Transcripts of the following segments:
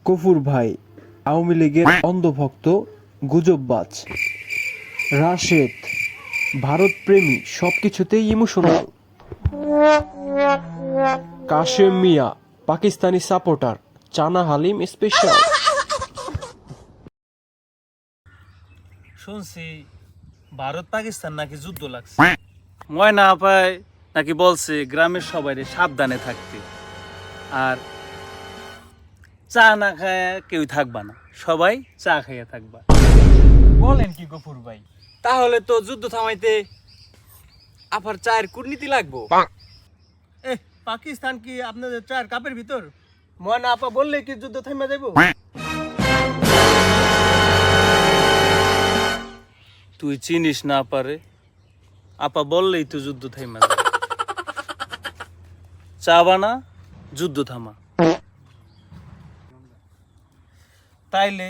গফুর ভাই আওয়ামী লীগের অন্ধভক্ত, গুজববাজ। রাশেদ ভারত প্রেমী, সবকিছুতেই ইমোশনাল। কাশেম মিয়া পাকিস্তানি সাপোর্টার, চানা হালিম স্পেশাল। শুনছি ভারত পাকিস্তান নাকি যুদ্ধ লাগছে, ময়না আপায় নাকি বলছে গ্রামের সবাই সাবধানে থাকতে, আর চা না খায় কেউ থাকবা না, সবাই চা খাইয়া থাকবা। বলেন কি গফুর ভাই, তাহলে তো যুদ্ধ থামাইতে আবার চায়ের কূটনীতি লাগবো। পাকিস্তান কি আপনাদের চায়ের কাপের ভিতর? ময়না আপা বললে কি যুদ্ধ থামা যাইব? তুই চিনিস না পারে, আপা বললেই তো যুদ্ধ থামা যাবে। চা বানা, যুদ্ধ থামা। তাইলে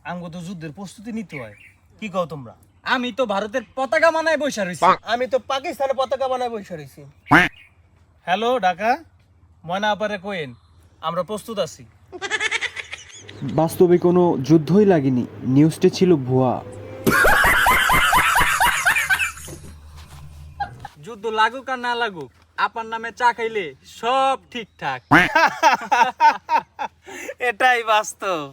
আমগো তো যুদ্ধের প্রস্তুতি নিতে হয়, কি কও তোমরা? আমি তো ভারতের পতাকা মানায় বসে রয়েছি। আমি তো পাকিস্তানের পতাকা বানায় বসে রয়েছি। হ্যালো ঢাকা, ময়না আপারে কোয়েন আমরা প্রস্তুত আছি। বাস্তবে কোনো যুদ্ধই লাগেনি, নিউজটা ছিল ভুয়া। যুদ্ধ লাগুক আর না লাগুক, আপার নামে চা খাইলে সব ঠিকঠাক। এটাই বাস্তব।